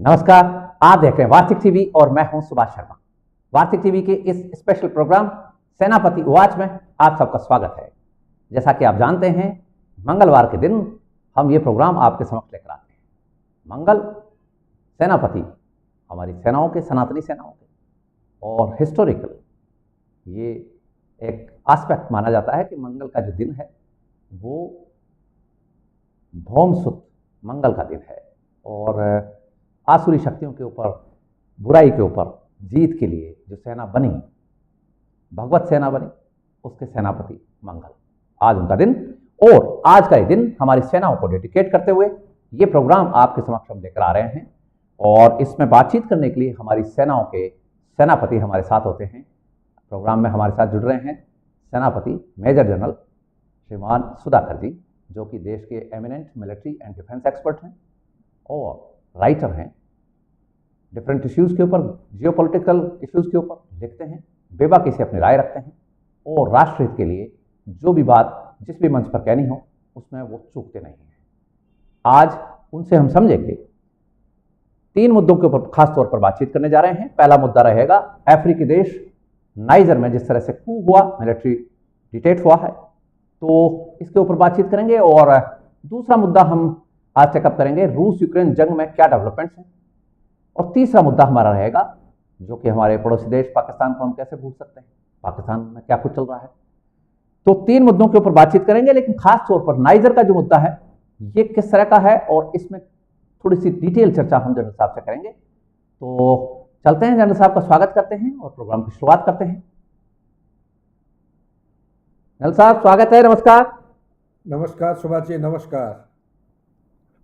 नमस्कार। आप देख रहे हैं वार्तिक टीवी और मैं हूं सुभाष शर्मा। वार्तिक टीवी के इस स्पेशल प्रोग्राम सेनापति उवाच में आप सबका स्वागत है। जैसा कि आप जानते हैं, मंगलवार के दिन हम ये प्रोग्राम आपके समक्ष लेकर आते हैं। मंगल सेनापति हमारी सेनाओं के, सनातनी सेनाओं के, और हिस्टोरिकल ये एक एस्पेक्ट माना जाता है कि मंगल का जो दिन है वो भौमसुत मंगल का दिन है और आसुरी शक्तियों के ऊपर, बुराई के ऊपर जीत के लिए जो सेना बनी, भगवत सेना बनी, उसके सेनापति मंगल, आज उनका दिन। और आज का ये दिन हमारी सेनाओं को डेडिकेट करते हुए ये प्रोग्राम आपके समक्ष हम लेकर आ रहे हैं। और इसमें बातचीत करने के लिए हमारी सेनाओं के सेनापति हमारे साथ होते हैं। प्रोग्राम में हमारे साथ जुड़ रहे हैं सेनापति मेजर जनरल श्रीमान सुधाकर जी, जो कि देश के eminent military and defence expert हैं और राइटर हैं। डिफरेंट इश्यूज़ के ऊपर, जियोपॉलिटिकल इश्यूज़ के ऊपर लिखते हैं, बेबाकी से अपनी राय रखते हैं और राष्ट्र हित के लिए जो भी बात जिस भी मंच पर कहनी हो उसमें वो चूकते नहीं हैं। आज उनसे हम समझेंगे 3 मुद्दों के ऊपर खास तौर पर बातचीत करने जा रहे हैं। पहला मुद्दा रहेगा अफ्रीकी देश नाइजर में जिस तरह से कू हुआ, मिलिट्री डिटेट हुआ है, तो इसके ऊपर बातचीत करेंगे। और दूसरा मुद्दा हम आज टेकअप करेंगे रूस यूक्रेन जंग में क्या डेवलपमेंट्स हैं। और तीसरा मुद्दा हमारा रहेगा जो कि हमारे पड़ोसी देश पाकिस्तान को हम कैसे भूल सकते हैं, पाकिस्तान में क्या कुछ चल रहा है। तो 3 मुद्दों के ऊपर बातचीत करेंगे, लेकिन खास तौर पर नाइजर का जो मुद्दा है ये किस तरह का है और इसमें थोड़ी सी डिटेल चर्चा हम जनरल साहब से करेंगे। तो चलते हैं, जनरल साहब का स्वागत करते हैं और प्रोग्राम की शुरुआत करते हैं। जनरल साहब स्वागत है, नमस्कार। नमस्कार सुभाष जी, नमस्कार।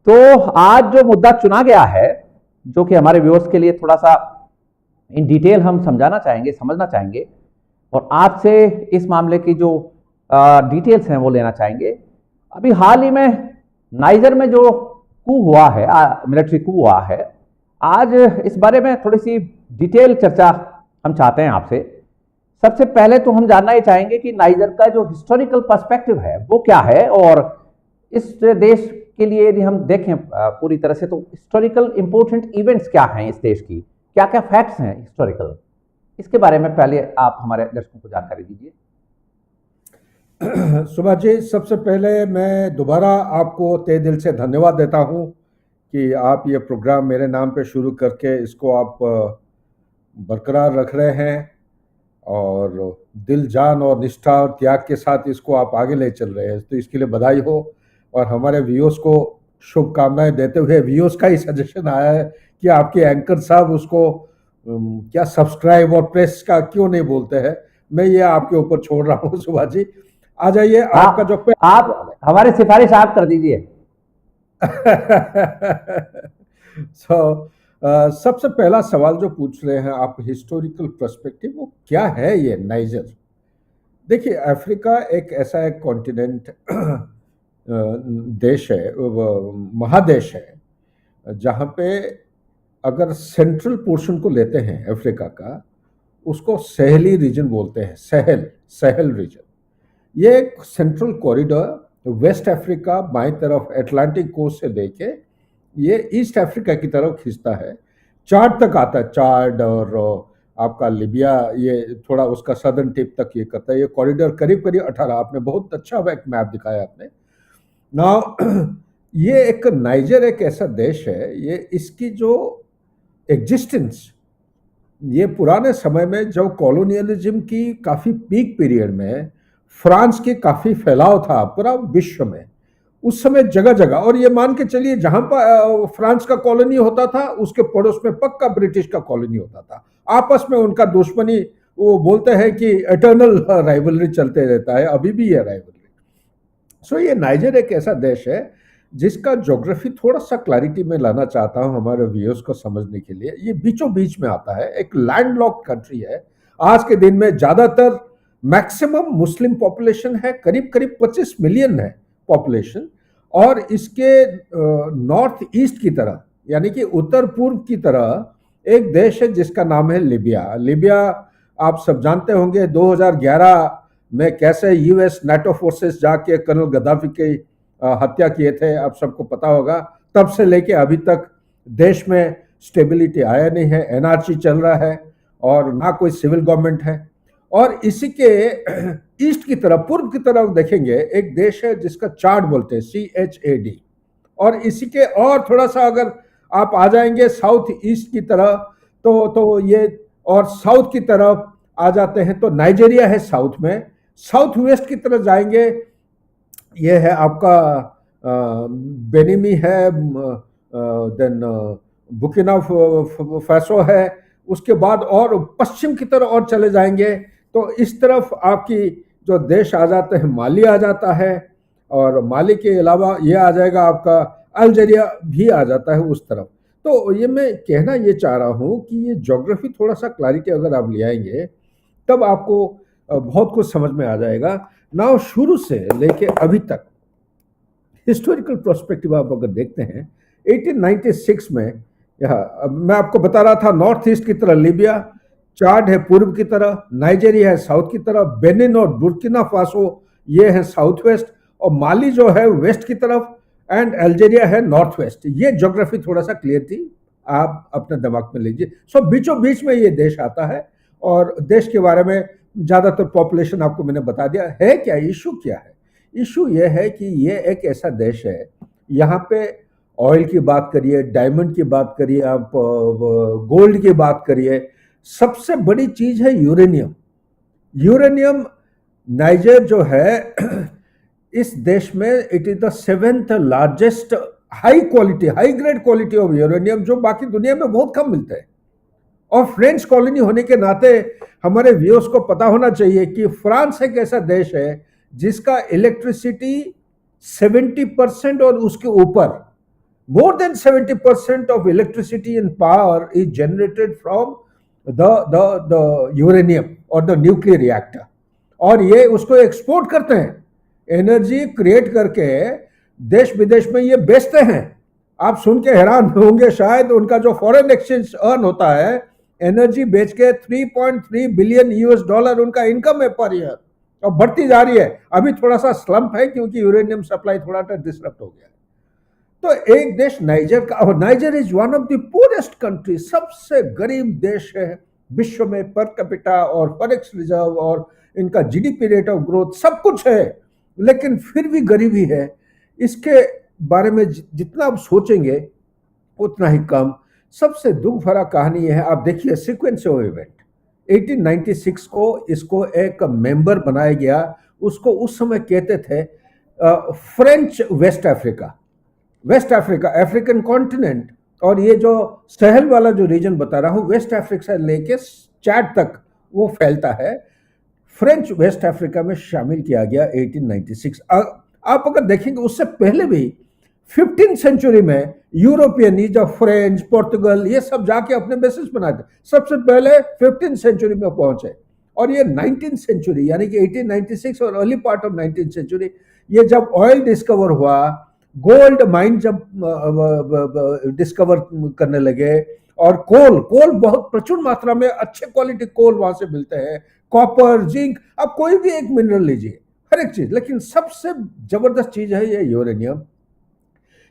तो आज जो मुद्दा चुना गया है, जो कि हमारे व्यूअर्स के लिए थोड़ा सा इन डिटेल हम समझाना चाहेंगे, समझना चाहेंगे और आपसे इस मामले की जो डिटेल्स हैं वो लेना चाहेंगे। अभी हाल ही में नाइजर में जो कू हुआ है, मिलिट्री कू हुआ है, आज इस बारे में थोड़ी सी डिटेल चर्चा हम चाहते हैं आपसे। सबसे पहले तो हम जानना ही चाहेंगे कि नाइजर का जो हिस्टोरिकल पर्सपेक्टिव है वो क्या है, और इस देश के लिए यदि हम देखें पूरी तरह से तो हिस्टोरिकल इंपॉर्टेंट इवेंट्स क्या हैं इस देश की, क्या क्या फैक्ट्स हैं हिस्टोरिकल, इसके बारे में पहले आप हमारे दर्शकों को जानकारी दीजिए। सुभाष जी, सबसे पहले मैं दोबारा आपको तहे दिल से धन्यवाद देता हूं कि आप ये प्रोग्राम मेरे नाम पे शुरू करके इसको आप बरकरार रख रहे हैं और दिल, जान और निष्ठा और त्याग के साथ इसको आप आगे ले चल रहे हैं, तो इसके लिए बधाई हो। और हमारे व्यूअर्स को शुभकामनाएं देते हुए, व्यूअर्स का ही सजेशन आया है कि आपके एंकर साहब उसको क्या सब्सक्राइब और प्रेस का क्यों नहीं बोलते हैं, मैं ये आपके ऊपर छोड़ रहा हूँ। सुभाष जी आ जाइए, आपका जो आप हमारी सिफारिश आप कर दीजिए। सबसे पहला सवाल जो पूछ रहे हैं आप, हिस्टोरिकल पर्सपेक्टिव, वो क्या है ये नाइजर। देखिए, अफ्रीका एक ऐसा एक कॉन्टिनेंट देश है, महादेश है, जहाँ पे अगर सेंट्रल पोर्शन को लेते हैं अफ्रीका का, उसको सहेली रीजन बोलते हैं, सहल रीजन। ये एक सेंट्रल कॉरिडोर वेस्ट अफ्रीका बाएं तरफ अटलांटिक कोस्ट से देखे ये ईस्ट अफ्रीका की तरफ खींचता है, चाड तक आता है, चाड और आपका लिबिया, ये थोड़ा उसका सदर्न टिप तक ये करता है। ये कॉरिडोर करीब करीब 18, आपने बहुत अच्छा एक मैप दिखाया आपने ना। ये एक नाइजर एक ऐसा देश है, ये इसकी जो एग्जिस्टेंस, ये पुराने समय में जब कॉलोनियलिज्म की काफ़ी पीक पीरियड में फ्रांस की काफ़ी फैलाव था पूरा विश्व में, उस समय जगह जगह, और ये मान के चलिए जहां पर फ्रांस का कॉलोनी होता था उसके पड़ोस में पक्का ब्रिटिश का कॉलोनी होता था, आपस में उनका दुश्मनी, वो बोलते हैं कि एटर्नल राइवलरी चलते रहता है, अभी भी ये राइवलरी। सो ये नाइजर एक ऐसा देश है जिसका ज्योग्राफी थोड़ा सा क्लैरिटी में लाना चाहता हूं हमारे व्यूअर्स को समझने के लिए। ये बीचों बीच में आता है, एक लैंडलॉक्ड कंट्री है। आज के दिन में ज्यादातर मैक्सिमम मुस्लिम पॉपुलेशन है, करीब करीब 25 मिलियन है पॉपुलेशन, और इसके नॉर्थ ईस्ट की तरह यानी कि उत्तर पूर्व की तरह एक देश है जिसका नाम है लिबिया। लिबिया आप सब जानते होंगे 2011 में कैसे यूएस नाटो फोर्सेस जाके कर्नल गद्दाफी की हत्या किए थे, आप सबको पता होगा। तब से लेके अभी तक देश में स्टेबिलिटी आया नहीं है, एनआरसी चल रहा है और ना कोई सिविल गवर्नमेंट है। और इसी के ईस्ट की तरफ, पूर्व की तरफ देखेंगे, एक देश है जिसका चाड बोलते हैं, CHAD। और इसी के और थोड़ा सा अगर आप आ जाएंगे साउथ ईस्ट की तरफ, तो ये, और साउथ की तरफ आ जाते हैं तो नाइजीरिया है साउथ में। साउथ वेस्ट की तरफ जाएंगे, ये है आपका बेनिमी है, देन बुकिना फैसो है। उसके बाद और पश्चिम की तरफ और चले जाएंगे तो इस तरफ आपकी जो देश आ जाते हैं, माली आ जाता है, और माली के अलावा ये आ जाएगा आपका अल्जीरिया भी आ जाता है उस तरफ। तो ये मैं कहना ये चाह रहा हूँ कि ये ज्योग्राफी थोड़ा सा क्लैरिटी अगर आप ले आएंगे तब आपको बहुत कुछ समझ में आ जाएगा। नाउ शुरू से लेके अभी तक हिस्टोरिकल प्रोस्पेक्टिव आप अगर देखते हैं, 1896 में अब मैं आपको बता रहा था, नॉर्थ ईस्ट की तरफ लीबिया, चाड है पूर्व की तरफ, नाइजीरिया है साउथ की तरफ, बेनिन और बुर्किना फासो ये है साउथ वेस्ट, और माली जो है वेस्ट की तरफ, एंड अल्जीरिया है नॉर्थ वेस्ट। ये ज्योग्राफी थोड़ा सा क्लियर थी, आप अपने दिमाग में लीजिए। सो बीचों बीच में ये देश आता है, और देश के बारे में ज्यादातर पॉपुलेशन आपको मैंने बता दिया है। क्या इशू क्या है? इशू ये है कि ये एक ऐसा देश है, यहाँ पे ऑयल की बात करिए, डायमंड की बात करिए, आप गोल्ड की बात करिए, सबसे बड़ी चीज है यूरेनियम। यूरेनियम नाइजर जो है इस देश में it is the 7th largest high quality, high grade quality of uranium, जो बाकी दुनिया में बहुत कम मिलता है। और फ्रेंच कॉलोनी होने के नाते हमारे व्यूअर्स को पता होना चाहिए कि फ्रांस एक ऐसा देश है जिसका इलेक्ट्रिसिटी 70% और उसके ऊपर, more than 70% of electricity and power is generated from the uranium or the nuclear reactor, और ये उसको एक्सपोर्ट करते हैं, एनर्जी क्रिएट करके देश विदेश में ये बेचते हैं। आप सुन के हैरान होंगे शायद, उनका जो फॉरेन एक्सचेंज अर्न होता है एनर्जी बेच के, 3.3 बिलियन US$ उनका इनकम है पर ईयर, और बढ़ती जा रही है। अभी थोड़ा सा स्लंप है क्योंकि यूरेनियम सप्लाई थोड़ा सा डिसरप्ट हो गया। तो एक देश नाइजर का, और niger is one of the poorest country, सबसे गरीब देश है विश्व में, पर कैपिटा और फॉरेक्स रिजर्व और इनका जीडीपी रेट ऑफ ग्रोथ सब कुछ है, लेकिन फिर भी गरीबी है। इसके बारे में जितना आप सोचेंगे उतना ही कम। सबसे दुख भरा कहानी यह है, आप देखिए सीक्वेंस ऑफ इवेंट। 1896 को इसको एक मेंबर बनाया गया, उसको उस समय कहते थे French West Africa. West Africa, African continent, और ये जो सहल वाला जो रीजन बता रहा हूं, वेस्ट अफ्रीका से लेके चाड तक वो फैलता है, फ्रेंच वेस्ट अफ्रीका में शामिल किया गया 1896। आप अगर देखेंगे उससे पहले भी 15th सेंचुरी में यूरोपियन, जब फ्रेंच, पोर्तुगल ये सब जाके अपने बेसिस बनाए थे, सबसे पहले 15th सेंचुरी में पहुंचे। और ये 19th सेंचुरी यानी कि 1896 और early part of 19th century, ये जब ऑयल डिस्कवर हुआ, गोल्ड माइन जब डिस्कवर करने लगे, और कोल बहुत प्रचुर मात्रा में, अच्छे क्वालिटी कोल वहां से मिलते हैं, कॉपर, जिंक, आप कोई भी एक मिनरल लीजिए, हर एक चीज। लेकिन सबसे जबरदस्त चीज है ये यूरेनियम।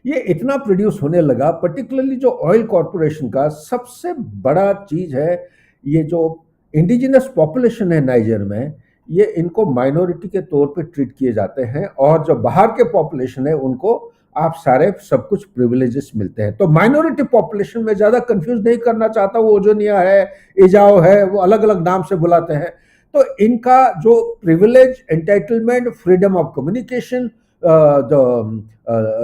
ये इतना प्रोड्यूस होने लगा, पर्टिकुलरली जो ऑयल कॉरपोरेशन का सबसे बड़ा चीज है, ये जो इंडिजिनस पॉपुलेशन है नाइजर में, ये इनको माइनॉरिटी के तौर पे ट्रीट किए जाते हैं, और जो बाहर के पॉपुलेशन है उनको आप सारे सब कुछ प्रिविलेजेस मिलते हैं। तो माइनॉरिटी पॉपुलेशन में ज्यादा कंफ्यूज नहीं करना चाहता, वो ओजोनिया है, इजाओ है, वो अलग अलग नाम से बुलाते हैं। तो इनका जो privilege, entitlement, freedom of communication,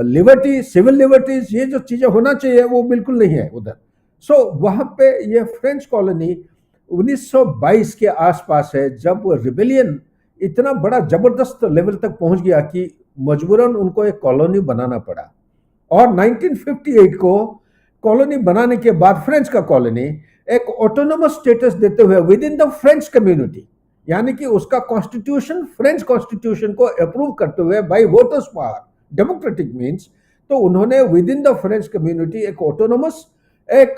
liberty, civil liberties, ये जो चीजें होना चाहिए वो बिल्कुल नहीं है उधर। सो वहां पे ये फ्रेंच कॉलोनी 1922 के आसपास है, जब रिबेलियन इतना बड़ा जबरदस्त लेवल तक पहुंच गया कि मजबूरन उनको एक कॉलोनी बनाना पड़ा। और 1958 को कॉलोनी बनाने के बाद फ्रेंच का कॉलोनी एक ऑटोनोमस स्टेटस देते हुए with in the French community, यानी कि उसका कॉन्स्टिट्यूशन, फ्रेंच कॉन्स्टिट्यूशन को अप्रूव करते हुए by voters power, democratic means, तो उन्होंने with in the French community एक ऑटोनोमस एक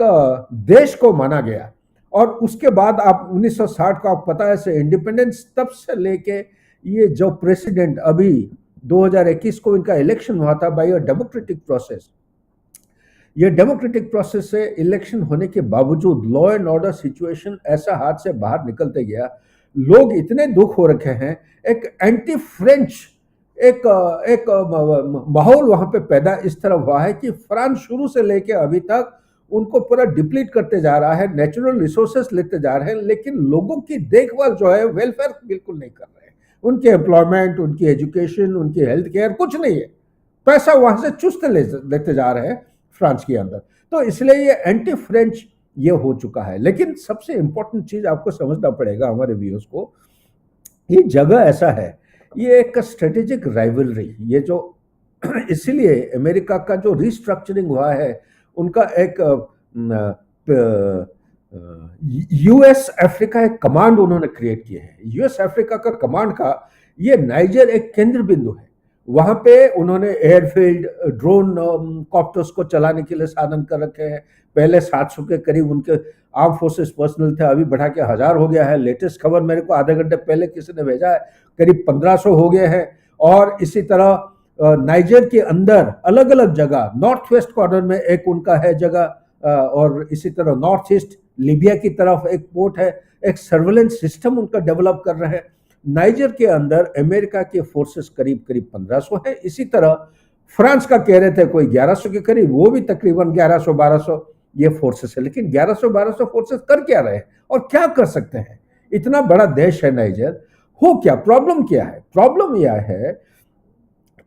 देश को माना गया। और उसके बाद आप 1960 को, आप पता है से इंडिपेंडेंस, तब से लेके ये जो प्रेसिडेंट अभी 2021 को इनका इलेक्शन हुआ था बाय अ डेमोक्रेटिक प्रोसेस, ये डेमोक्रेटिक प्रोसेस से इलेक्शन होने के बावजूद लॉ एंड ऑर्डर सिचुएशन ऐसा हाथ से बाहर निकलते गया, लोग इतने दुख हो रखे हैं, एक एंटी फ्रेंच एक एक माहौल वहां पे पैदा इस तरह हुआ है कि फ्रांस शुरू से लेके अभी तक उनको पूरा डिप्लीट करते जा रहा है, नेचुरल रिसोर्सेस लेते जा रहे हैं, लेकिन लोगों की देखभाल जो है वेलफेयर बिल्कुल नहीं कर रहे हैं। उनके एम्प्लॉयमेंट, उनकी एजुकेशन, उनकी हेल्थ केयर कुछ नहीं है। पैसा वहां से चुस्त लेते जा रहे हैं फ्रांस के अंदर। तो इसलिए ये एंटी फ्रेंच ये हो चुका है। लेकिन सबसे इंपॉर्टेंट चीज आपको समझना पड़ेगा हमारे व्यूअर्स को, ये जगह ऐसा है, ये एक स्ट्रेटेजिक राइवलरी, ये जो इसलिए अमेरिका का जो रिस्ट्रक्चरिंग हुआ है, उनका एक यूएस अफ्रीका एक कमांड उन्होंने क्रिएट किए हैं। यूएस अफ्रीका का कमांड का ये नाइजर एक केंद्र बिंदु है। वहां पे उन्होंने एयरफील्ड, ड्रोन कॉप्टर्स को चलाने के लिए साधन कर रखे हैं। पहले 700 के करीब उनके आर्म फोर्सेस पर्सनल थे, अभी बढ़ा के 1000 हो गया है। लेटेस्ट खबर मेरे को आधे घंटे पहले किसी ने भेजा है, करीब 1500 हो गए हैं। और इसी तरह नाइजर के अंदर अलग अलग जगह, नॉर्थ वेस्ट कॉर्नर में एक उनका है जगह, और इसी तरह नॉर्थ ईस्ट लीबिया की तरफ एक पोर्ट है। एक सर्वेलेंस सिस्टम उनका डेवलप कर रहे हैं। नाइजर के अंदर अमेरिका के फोर्सेस करीब 1500 है। इसी तरह फ्रांस का कह रहे थे कोई 1100 के करीब, वो भी तकरीबन 1100-1200 ये फोर्सेस है। लेकिन 1100-1200 फोर्सेस कर क्या रहे हैं और क्या कर सकते हैं? इतना बड़ा देश है नाइजर, हो क्या, प्रॉब्लम क्या है? प्रॉब्लम यह है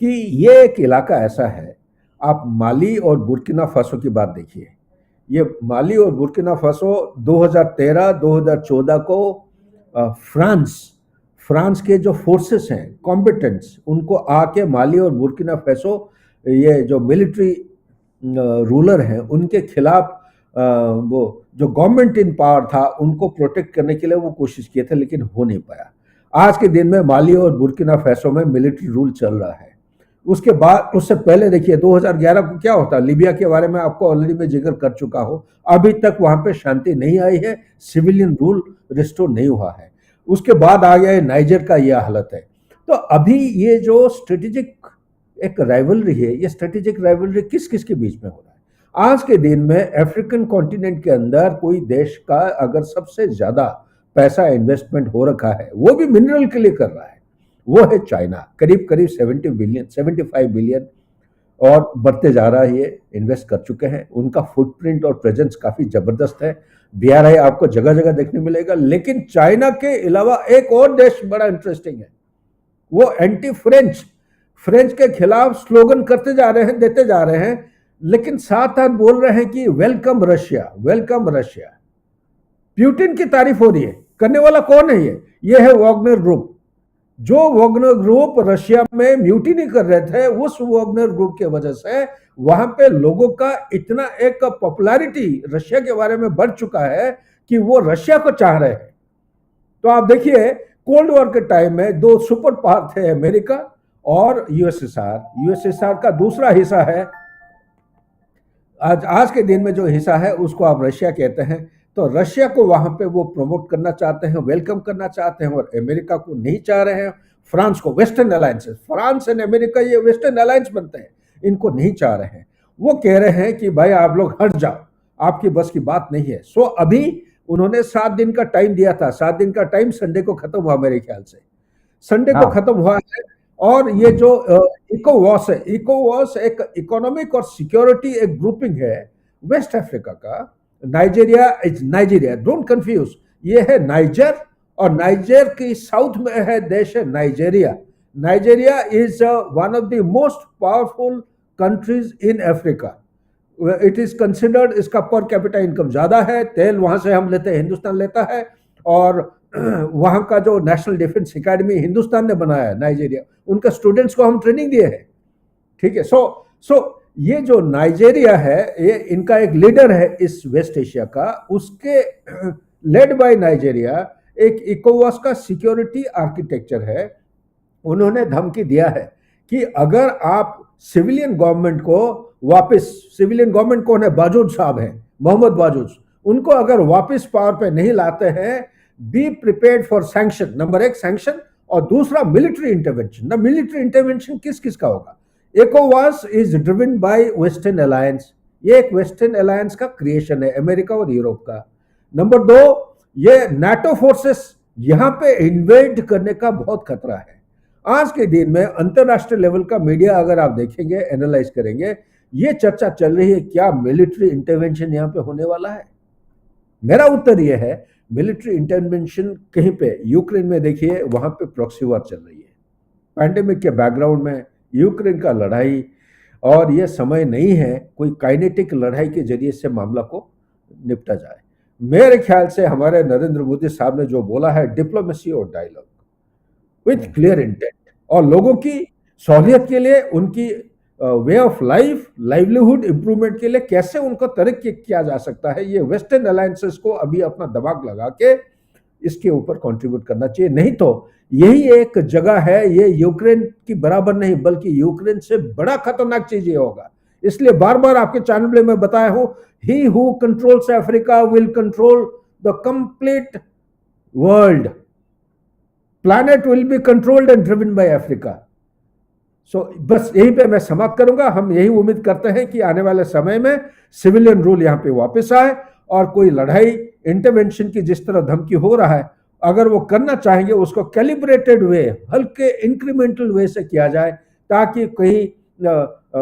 कि ये एक इलाका ऐसा है, आप माली और बुर्किना फासो की बात देखिए। ये माली और बुर्किना फासो 2013-2014 को फ्रांस के जो फोर्सेस हैं कॉम्बिटेंट्स, उनको आके माली और बुर्किना फासो ये जो मिलिट्री रूलर हैं उनके खिलाफ वो जो गवर्नमेंट इन पावर था उनको प्रोटेक्ट करने के लिए वो कोशिश किए थे, लेकिन हो नहीं पाया। आज के दिन में माली और बुर्किना फासो में मिलिट्री रूल चल रहा है। उसके बाद, उससे पहले देखिए 2011 को क्या होता, लीबिया के बारे में आपको ऑलरेडी मैं जिक्र कर चुका हूं। अभी तक वहां पे शांति नहीं आई है, सिविलियन रूल रिस्टोर नहीं हुआ है। उसके बाद आ गया नाइजर का यह हालत है। तो अभी ये जो स्ट्रेटेजिक एक राइवलरी है, ये स्ट्रेटेजिक राइवलरी किस किस के बीच में हो रहा है? आज के दिन में अफ्रीकन कॉन्टिनेंट के अंदर कोई देश का अगर सबसे ज्यादा पैसा इन्वेस्टमेंट हो रखा है, वो भी मिनरल के लिए कर रहा है, वो है चाइना। करीब करीब 75 बिलियन और बढ़ते जा रहा है, ये इन्वेस्ट कर चुके हैं। उनका फुटप्रिंट और प्रेजेंस काफी जबरदस्त है। बीआरआई आपको जगह जगह देखने मिलेगा। लेकिन चाइना के अलावा एक और देश बड़ा इंटरेस्टिंग है, वो एंटी फ्रेंच के खिलाफ स्लोगन करते जा रहे हैं, देते जा रहे हैं, लेकिन साथ साथ बोल रहे हैं कि welcome Russia, welcome Russia. Putin की तारीफ हो रही है, करने वाला कौन है? ये है वाग्नर ग्रुप। जो वाग्नर ग्रुप रशिया में म्यूटिनी कर रहे थे, उस वाग्नर ग्रुप के वजह से वहां पे लोगों का इतना एक पॉपुलैरिटी रशिया के बारे में बढ़ चुका है कि वो रशिया को चाह रहे हैं। तो आप देखिए, कोल्ड वॉर के टाइम में दो सुपर पावर थे, अमेरिका और यूएसएसआर। यूएसएसआर का दूसरा हिस्सा है, आज के दिन में जो हिस्सा है उसको आप रशिया कहते हैं। तो रशिया को वहां पे वो प्रमोट करना चाहते हैं, वेलकम करना चाहते हैं, और अमेरिका को नहीं चाह रहे हैं। फ्रांस को, western alliances, France and America ये वेस्टर्न अलायंस बनते हैं, इनको नहीं चाह रहे हैं। वो कह रहे हैं कि भाई आप लोग हट जाओ, आपकी बस की बात नहीं है। सो अभी उन्होंने 7 दिन का टाइम दिया था। 7 दिन का टाइम संडे को खत्म हुआ, मेरे ख्याल से संडे को खत्म हुआ है। और ये जो इकोवॉस है, इकोवॉस एक इकोनॉमिक और सिक्योरिटी एक ग्रुपिंग है वेस्ट अफ्रीका का। नाइजीरिया, डोंट कंफ्यूज, ये है नाइजर, और नाइजर की साउथ में है देश है Nigeria. Nigeria is one of the most powerful countries in Africa. It is considered, इसका पर कैपिटा इनकम ज्यादा है, तेल वहां से हम लेते हैं, हिंदुस्तान लेता है, और वहां का जो नेशनल डिफेंस एकेडमी हिंदुस्तान ने बनाया है नाइजीरिया, उनके स्टूडेंट्स को हम ट्रेनिंग दिए हैं। ठीक है, सो ये जो नाइजीरिया है, ये इनका एक लीडर है इस वेस्ट एशिया का, उसके लेड बाय नाइजीरिया एक इकोवास का सिक्योरिटी आर्किटेक्चर है। उन्होंने धमकी दिया है कि अगर आप सिविलियन गवर्नमेंट को वापस, सिविलियन गवर्नमेंट कौन है? बाजूद साहब हैं, मोहम्मद बाजूद, उनको अगर वापस पावर पे नहीं लाते हैं, be prepared for sanction. Number 1 sanction, और दूसरा मिलिट्री इंटरवेंशन। मिलिट्री इंटरवेंशन किस किस का होगा? ECOWAS is driven by Western Alliance. ये एक वेस्टर्न अलायंस का क्रिएशन है, अमेरिका और यूरोप का। नंबर 2, ये नाटो फोर्सेस यहां पे इन्वेड करने का बहुत खतरा है। आज के दिन में अंतरराष्ट्रीय लेवल का मीडिया अगर आप देखेंगे, एनालाइज करेंगे, ये चर्चा चल रही है क्या मिलिट्री इंटरवेंशन यहां पे होने वाला है। मेरा उत्तर यह है, मिलिट्री इंटरवेंशन कहीं पे यूक्रेन में देखिए, वहां पे प्रॉक्सी वॉर चल रही है। पैंडेमिक के बैकग्राउंड में यूक्रेन का लड़ाई, और यह समय नहीं है कोई काइनेटिक लड़ाई के जरिए से मामला को निपटा जाए। मेरे ख्याल से हमारे नरेंद्र मोदी साहब ने जो बोला है, डिप्लोमेसी और डायलॉग विथ क्लियर इंटेंट, और लोगों की सहूलियत के लिए, उनकी way of life, livelihood improvement के लिए कैसे उनको तरीके किया जा सकता है, ये वेस्टर्न अलायंसेस को अभी अपना दिमाग लगा के इसके ऊपर कंट्रीब्यूट करना चाहिए। नहीं तो यही एक जगह है, ये यूक्रेन की बराबर नहीं बल्कि यूक्रेन से बड़ा खतरनाक चीज ये होगा। इसलिए बार बार आपके चैनल में बताया हूं, he who controls Africa will control the complete world, planet will be controlled and driven by Africa. So बस यहीं पे मैं समाप्त करूंगा। हम यही उम्मीद करते हैं कि आने वाले समय में सिविलियन रूल यहां पे वापस आए, और कोई लड़ाई इंटरवेंशन की जिस तरह धमकी हो रहा है, अगर वो करना चाहेंगे उसको कैलिब्रेटेड वे, हल्के इंक्रीमेंटल वे से किया जाए, ताकि कहीं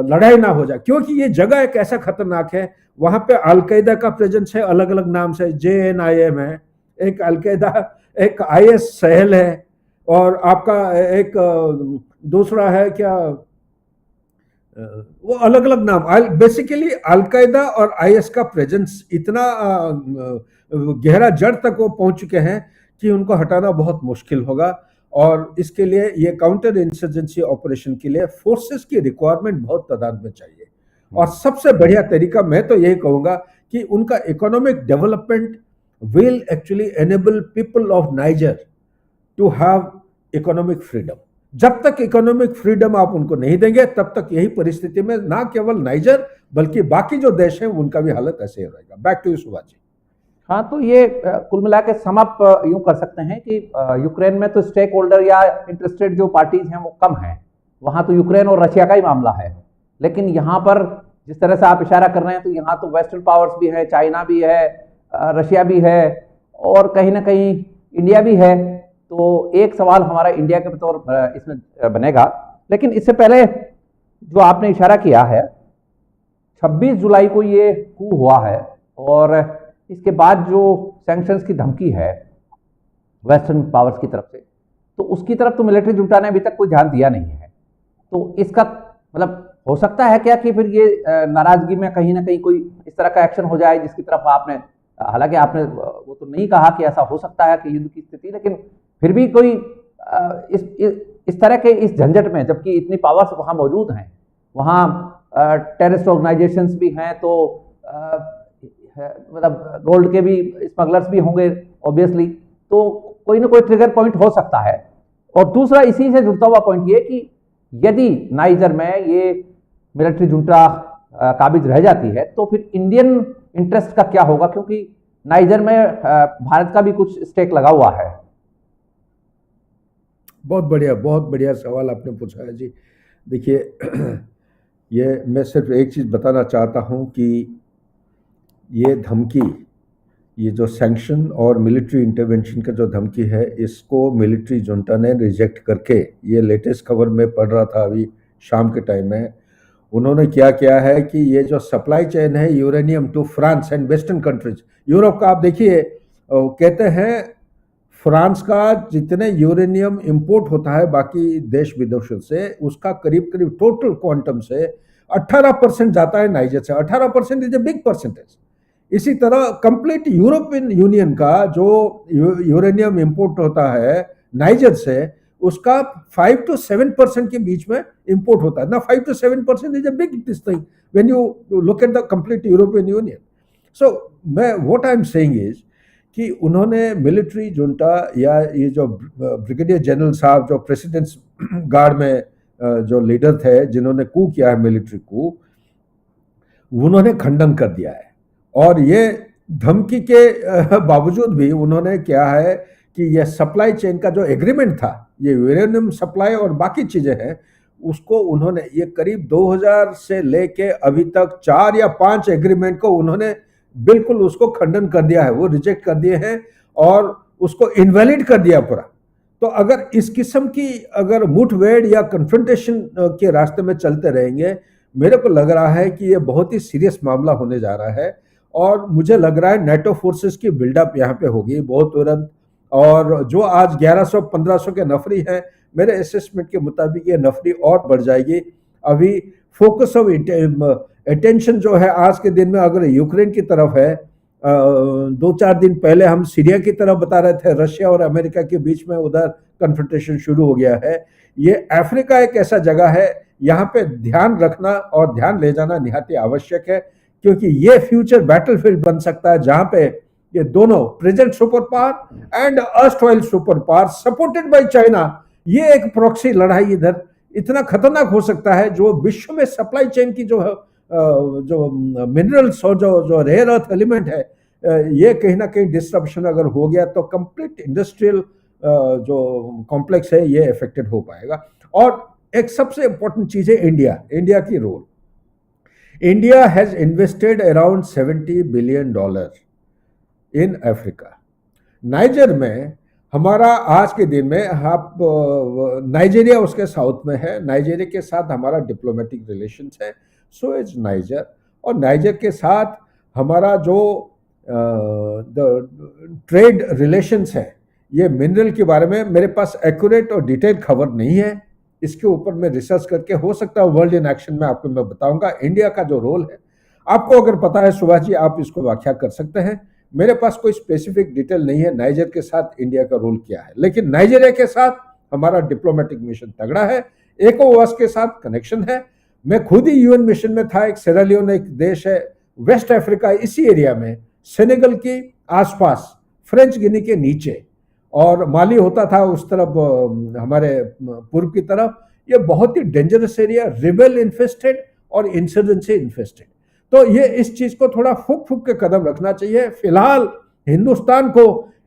लड़ाई ना हो जाए। क्योंकि ये जगह एक ऐसा खतरनाक है, वहां पे अलकायदा का प्रेजेंस है, अलग अलग नाम से, JNIM है एक अलकायदा, एक IS सहल है, और आपका एक दूसरा है क्या, वो अलग अलग नाम। बेसिकली अलकायदा और IS का प्रेजेंस इतना गहरा जड़ तक वो पहुंच चुके हैं कि उनको हटाना बहुत मुश्किल होगा। और इसके लिए ये काउंटर इंसर्जेंसी ऑपरेशन के लिए फोर्सेस की रिक्वायरमेंट बहुत तादाद में चाहिए। और सबसे बढ़िया तरीका मैं तो यही कहूंगा कि उनका economic development will actually enable people of Niger to have economic freedom. जब तक इकोनॉमिक फ्रीडम आप उनको नहीं देंगे, तब तक यही परिस्थिति में ना केवल नाइजर बल्कि बाकी जो देश हैं उनका भी हालत ऐसे ही रहेगा। बैक टू यू सुभाष जी। हाँ, तो ये कुल मिला के सम अप यूं कर सकते हैं कि यूक्रेन में तो स्टेक होल्डर या इंटरेस्टेड जो पार्टीज हैं वो कम हैं, वहाँ तो यूक्रेन और रशिया का ही मामला है। लेकिन यहाँ पर जिस तरह से आप इशारा कर रहे हैं, तो यहाँ तो वेस्टर्न पावर्स भी है, चाइना भी है, रशिया भी है, और कहीं ना कहीं इंडिया भी है। तो एक सवाल हमारा इंडिया के तौर इसमें बनेगा, लेकिन इससे पहले जो आपने इशारा किया है, 26 जुलाई को ये कू हुआ है, और इसके बाद जो सैंक्शंस की धमकी है वेस्टर्न पावर्स की तरफ से, तो उसकी तरफ तो मिलिट्री जुंटा ने अभी तक कोई ध्यान दिया नहीं है। तो इसका मतलब हो सकता है क्या कि फिर ये नाराजगी में कहीं ना कहीं कोई इस तरह का एक्शन हो जाए जिसकी तरफ आपने, हालांकि आपने वो तो नहीं कहा कि ऐसा हो सकता है कि युद्ध की स्थिति, लेकिन फिर भी कोई इस तरह के इस झंझट में, जबकि इतनी पावर्स वहाँ मौजूद हैं, वहाँ टेररिस्ट ऑर्गेनाइजेशंस भी हैं, तो मतलब गोल्ड के भी स्मगलर्स भी होंगे ऑब्वियसली, तो कोई ना कोई ट्रिगर पॉइंट हो सकता है। और दूसरा इसी से जुड़ता हुआ पॉइंट ये कि यदि नाइजर में ये मिलिट्री जुंटा काबिज रह जाती है, तो फिर इंडियन इंटरेस्ट का क्या होगा, क्योंकि नाइजर में भारत का भी कुछ स्टेक लगा हुआ है। बहुत बढ़िया सवाल आपने पूछा है जी। देखिए, ये मैं सिर्फ एक चीज़ बताना चाहता हूँ कि ये धमकी, ये जो सैंक्शन और मिलिट्री इंटरवेंशन का जो धमकी है, इसको मिलिट्री जुंटा ने रिजेक्ट करके, ये लेटेस्ट खबर में पढ़ रहा था अभी शाम के टाइम में, उन्होंने क्या किया है कि ये जो सप्लाई चेन है uranium two France and western countries, Europe का आप देखिए, कहते हैं फ्रांस का जितने यूरेनियम इंपोर्ट होता है बाकी देश विदेशों से, उसका करीब करीब टोटल क्वांटम से 18% जाता है नाइजर से। 18% इज ए बिग परसेंटेज। इसी तरह कंप्लीट यूरोपियन यूनियन का जो यूरेनियम इंपोर्ट होता है नाइजर से, उसका 5 to 7% के बीच में इंपोर्ट होता है ना। 5 to 7% is a big this thing when you look at the complete European Union. So मैं what I am saying is कि उन्होंने मिलिट्री जुंटा या ये जो ब्रिगेडियर जनरल साहब जो प्रेसिडेंट्स गार्ड में जो लीडर थे जिन्होंने कू किया है, मिलिट्री कू, उन्होंने खंडन कर दिया है। और ये धमकी के बावजूद भी उन्होंने क्या है कि ये सप्लाई चेन का जो एग्रीमेंट था, ये यूरेनियम सप्लाई और बाकी चीज़ें हैं, उसको उन्होंने, ये करीब 2000 से लेके अभी तक 4 या 5 एग्रीमेंट को उन्होंने बिल्कुल उसको खंडन कर दिया है, वो रिजेक्ट कर दिए हैं और उसको इनवैलिड कर दिया पूरा। तो अगर इस किस्म की अगर मुठभेड़ या कन्फ्रंटेशन के रास्ते में चलते रहेंगे, मेरे को लग रहा है कि ये बहुत ही सीरियस मामला होने जा रहा है। और मुझे लग रहा है नेटो फोर्सेस की बिल्डअप यहाँ पे होगी बहुत तुरंत, और जो आज 1100-1500 के नफरी हैं, मेरे असेसमेंट के मुताबिक ये नफरी और बढ़ जाएगी। अभी फोकस ऑफ अटेंशन जो है आज के दिन में अगर यूक्रेन की तरफ है, 2-4 दिन पहले हम सीरिया की तरफ बता रहे थे, रशिया और अमेरिका के बीच में उधर कन्फ्रंटेशन शुरू हो गया है। ये अफ्रीका एक ऐसा जगह है, यहाँ पे ध्यान रखना और ध्यान ले जाना निहायत आवश्यक है, क्योंकि ये फ्यूचर बैटलफील्ड बन सकता है जहां पे ये दोनों present super power and erstwhile super power supported by China, ये एक प्रॉक्सी लड़ाई इधर इतना खतरनाक हो सकता है जो विश्व में सप्लाई चेन की जो मिनरल्स और जो रेयर अर्थ एलिमेंट है, ये कहीं ना कहीं डिस्ट्रप्शन अगर हो गया तो कंप्लीट इंडस्ट्रियल जो कॉम्प्लेक्स है ये अफेक्टेड हो पाएगा। और एक सबसे इंपॉर्टेंट चीज है इंडिया की रोल। India has invested around $70 billion in Africa. Niger में हमारा आज के दिन में, आप नाइजीरिया उसके साउथ में है, नाइजीरिया के साथ हमारा डिप्लोमेटिक रिलेशंस है, सो इज नाइजर। और नाइजर के साथ हमारा जो ट्रेड रिलेशंस है, ये मिनरल के बारे में मेरे पास एक्यूरेट और डिटेल खबर नहीं है, इसके ऊपर मैं रिसर्च करके हो सकता है वर्ल्ड इन एक्शन में आपको मैं बताऊंगा इंडिया का जो रोल है। आपको अगर पता है सुभाष जी, आप इसको व्याख्या कर सकते हैं। मेरे पास कोई स्पेसिफिक डिटेल नहीं है नाइजर के साथ इंडिया का रोल क्या है, लेकिन नाइजीरिया के साथ हमारा डिप्लोमेटिक मिशन तगड़ा है, ECOWAS के साथ कनेक्शन है। मैं खुद ही यूएन मिशन में था, एक सेरालियोन एक देश है वेस्ट अफ्रीका, इसी एरिया में सेनेगल के आसपास, फ्रेंच गिनी के नीचे, और माली होता था उस तरफ हमारे पूर्व की तरफ। ये बहुत ही डेंजरस एरिया, रिबेल इन्फेस्टेड और इंसर्जेंसी इन्फेस्टेड। तो ये इस चीज को थोड़ा फूक के कदम रखना चाहिए। फिलहाल हिंदुस्तान को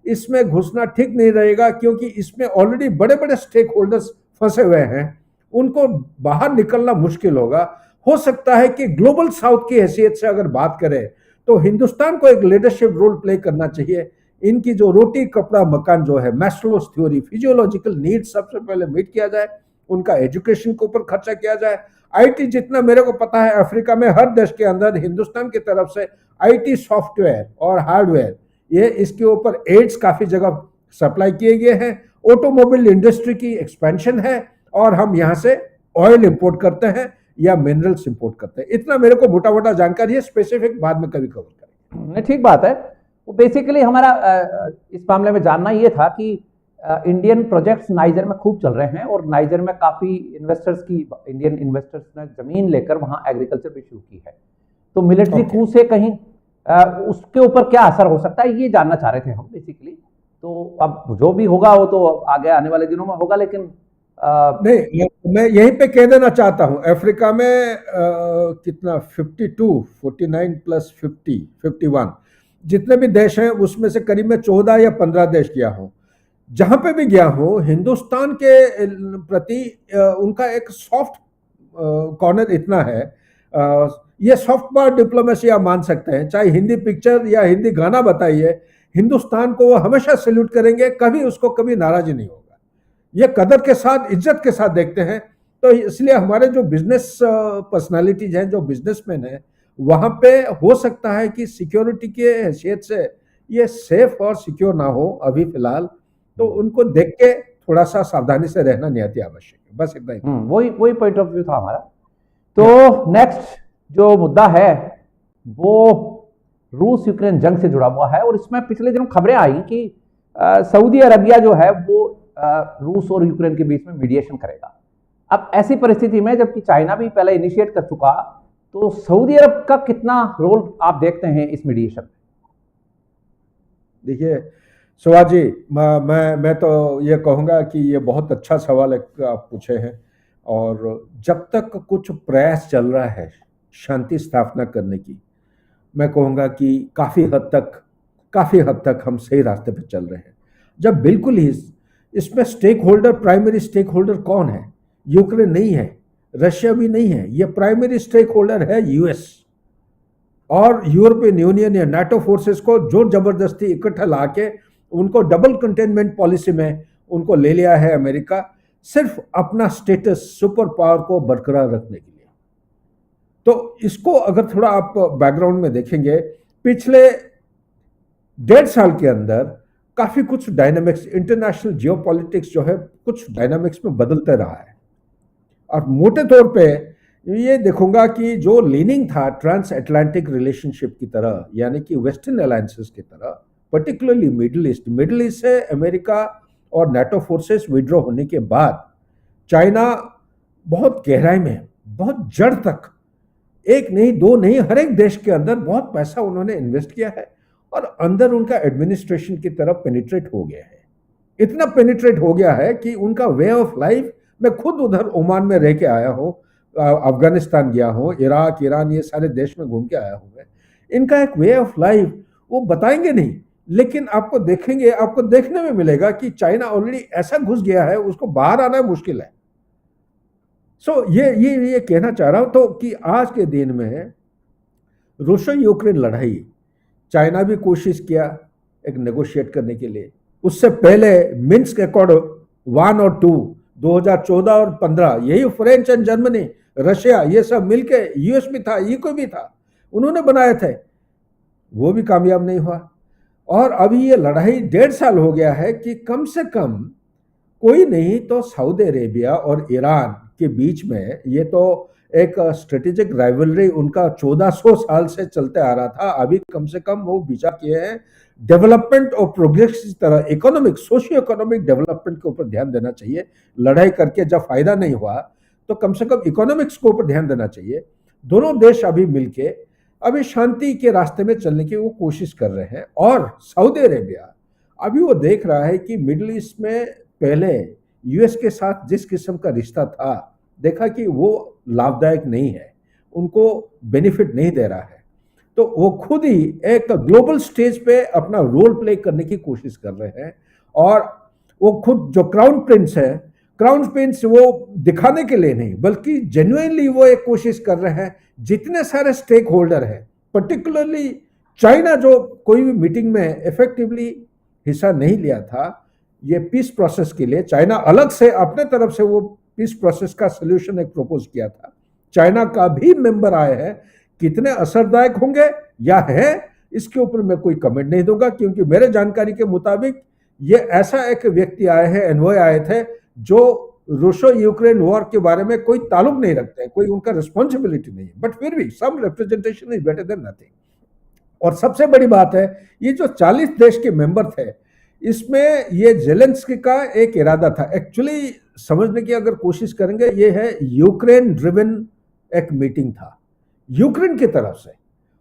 इसमें घुसना ठीक नहीं रहेगा, क्योंकि इसमें ऑलरेडी बड़े बड़े स्टेक होल्डर्स फंसे हुए हैं, उनको बाहर निकलना मुश्किल होगा। हो सकता है कि ग्लोबल साउथ की हैसियत से अगर बात करें तो हिंदुस्तान को एक लीडरशिप रोल प्ले करना चाहिए। इनकी जो रोटी कपड़ा मकान जो है, मैस्लोस थ्योरी, फिजियोलॉजिकल नीड्स सबसे पहले मीट किया जाए, उनका एजुकेशन के ऊपर खर्चा किया जाए। आईटी, जितना मेरे को पता है अफ्रीका में हर देश के अंदर हिंदुस्तान की तरफ से आईटी सॉफ्टवेयर और हार्डवेयर, ये इसके ऊपर एड्स काफी जगह सप्लाई किए गए हैं। ऑटोमोबाइल इंडस्ट्री की एक्सपेंशन है, और हम यहाँ से ऑयल इंपोर्ट करते हैं या मिनरल्स इंपोर्ट करते हैं। इतना मेरे को मोटा मोटा जानकारी है, स्पेसिफिक बाद में कभी कवर करेंगे। नहीं, ठीक बात है। वो बेसिकली हमारा इस मामले में जानना ये था कि इंडियन प्रोजेक्ट्स नाइजर में खूब चल रहे हैं, और नाइजर में काफ़ी इंडियन इन्वेस्टर्स ने ज़मीन लेकर वहाँ एग्रीकल्चर भी शुरू की है। तो मिलिट्री कू से कहीं उसके ऊपर क्या असर हो सकता है, ये जानना चाह रहे थे हम बेसिकली। तो अब जो भी होगा वो तो आगे आने वाले दिनों में होगा, लेकिन नहीं, मैं यहीं पे कह देना चाहता हूँ, अफ्रीका में कितना 49 प्लस 51 जितने भी देश हैं उसमें से करीब मैं 14 या 15 देश गया हूँ। जहां पे भी गया हूँ, हिंदुस्तान के प्रति उनका एक सॉफ्ट कॉर्नर इतना है। ये सॉफ्ट पावर डिप्लोमेसी आप मान सकते हैं, चाहे हिंदी पिक्चर या हिंदी गाना बताइए, हिंदुस्तान को वो हमेशा सैल्यूट करेंगे, कभी उसको कभी नाराजी नहीं होगा। ये कदर के साथ, इज्जत के साथ देखते हैं। तो इसलिए हमारे जो बिजनेस पर्सनालिटीज हैं, जो बिजनेसमैन हैं, वहां पे हो सकता है कि सिक्योरिटी के हैसियत से ये सेफ और सिक्योर ना हो अभी फिलहाल, तो उनको देख के थोड़ा सा सावधानी से रहना निहायत आवश्यक है। बस इतना ही। वही पॉइंट ऑफ व्यू था हमारा। तो नेक्स्ट जो मुद्दा है वो रूस यूक्रेन जंग से जुड़ा हुआ है, और इसमें पिछले दिनों खबरें आई कि सऊदी अरबिया जो है वो रूस और यूक्रेन के बीच में मीडिएशन करेगा। अब ऐसी परिस्थिति में जबकि चाइना भी पहले इनिशिएट कर चुका, तो सऊदी अरब का कितना रोल आप देखते हैं इस मीडिएशन में? देखिए सुभाष जी, मैं तो ये कहूँगा कि ये बहुत अच्छा सवाल आप पूछे हैं, और जब तक कुछ प्रयास चल रहा है शांति स्थापना करने की, मैं कहूँगा कि काफ़ी हद तक हम सही रास्ते पर चल रहे हैं। जब बिल्कुल ही इसमें प्राइमरी स्टेक होल्डर कौन है? यूक्रेन नहीं है, रशिया भी नहीं है, ये प्राइमरी स्टेक होल्डर है यूएस और यूरोपियन यूनियन या नाटो फोर्सेस को जोर जबरदस्ती इकट्ठा लाके उनको डबल कंटेनमेंट पॉलिसी में उनको ले लिया है अमेरिका, सिर्फ अपना स्टेटस सुपर पावर को बरकरार रखने के लिए। तो इसको अगर थोड़ा आप बैकग्राउंड में देखेंगे, पिछले 1.5 साल के अंदर काफी कुछ डायनामिक्स, इंटरनेशनल जियोपॉलिटिक्स जो है कुछ डायनामिक्स में बदलते रहा है। और मोटे तौर पे ये देखूंगा कि जो लीनिंग था ट्रांस अटलांटिक रिलेशनशिप की तरह, यानी कि वेस्टर्न अलायंसेस की तरह, पर्टिकुलरली मिडिल ईस्ट से अमेरिका और नाटो फोर्सेस विड्रॉ होने के बाद चाइना बहुत गहराई में, बहुत जड़ तक, एक नहीं दो नहीं, हर एक देश के अंदर बहुत पैसा उन्होंने इन्वेस्ट किया है और अंदर उनका एडमिनिस्ट्रेशन की तरफ पेनिट्रेट हो गया है। इतना पेनिट्रेट हो गया है कि उनका वे ऑफ लाइफ, मैं खुद उधर ओमान में रह के आया हूँ, अफगानिस्तान गया हूँ, इराक, ईरान, ये सारे देश में घूम के आया हूँ मैं। इनका एक वे ऑफ लाइफ वो बताएंगे नहीं, लेकिन आपको देखेंगे, आपको देखने में मिलेगा कि चाइना ऑलरेडी ऐसा घुस गया है, उसको बाहर आना मुश्किल है। ये कहना चाह रहा हूं तो कि आज के दिन में रूस यूक्रेन लड़ाई, चाइना भी कोशिश किया एक नेगोशिएट करने के लिए। उससे पहले मिन्स्क अकॉर्ड 1 और 2, 2014 और 15, यही फ्रेंच एंड जर्मनी, रशिया, ये सब मिलके, यूएस भी था, यूके भी था, उन्होंने बनाए थे, वो भी कामयाब नहीं हुआ। और अभी ये लड़ाई 1.5 साल हो गया है कि कम से कम कोई नहीं तो सऊदी अरेबिया और ईरान के बीच में, ये तो एक स्ट्रेटेजिक राइवलरी उनका 1400 साल से चलते आ रहा था, अभी कम से कम वो विचार किए हैं डेवलपमेंट और प्रोग्रेस की तरह, इकोनॉमिक, सोशियो इकोनॉमिक डेवलपमेंट के ऊपर ध्यान देना चाहिए। लड़ाई करके जब फायदा नहीं हुआ तो कम से कम इकोनॉमिक्स के ऊपर ध्यान देना चाहिए। दोनों देश अभी मिलके अभी शांति के रास्ते में चलने की वो कोशिश कर रहे हैं। और सऊदी अरेबिया अभी वो देख रहा है कि मिडिल ईस्ट में पहले यूएस के साथ जिस किस्म का रिश्ता था, देखा कि वो लाभदायक नहीं है, उनको बेनिफिट नहीं दे रहा है, तो वो खुद ही एक ग्लोबल स्टेज पे अपना रोल प्ले करने की कोशिश कर रहे हैं। और वो खुद जो क्राउन प्रिंस है, क्राउन प्रिंस वो दिखाने के लिए नहीं, बल्कि जेन्युइनली वो एक कोशिश कर रहे हैं, जितने सारे स्टेक होल्डर हैं, पर्टिकुलरली चाइना जो कोई भी मीटिंग में इफेक्टिवली हिस्सा नहीं लिया था, ये पीस प्रोसेस के लिए चाइना अलग से अपने तरफ से वो पीस प्रोसेस का सलूशन एक प्रपोज किया था। चाइना का भी मेंबर आए हैं, कितने असरदायक होंगे या है इसके ऊपर मैं कोई कमेंट नहीं दूंगा, क्योंकि मेरे जानकारी के मुताबिक ये ऐसा एक व्यक्ति आए हैं, एनवॉय आए थे, जो रूसो यूक्रेन वॉर के बारे में कोई ताल्लुक नहीं रखते हैं, कोई उनका रिस्पॉन्सिबिलिटी नहीं है, बट फिर भी some representation is better than nothing. और सबसे बड़ी बात है, ये जो 40 देश के मेंबर थे, इसमें ये जेलेंस्की का एक इरादा था, एक्चुअली समझने की अगर कोशिश करेंगे, ये है यूक्रेन ड्रिवन एक मीटिंग था यूक्रेन की तरफ से।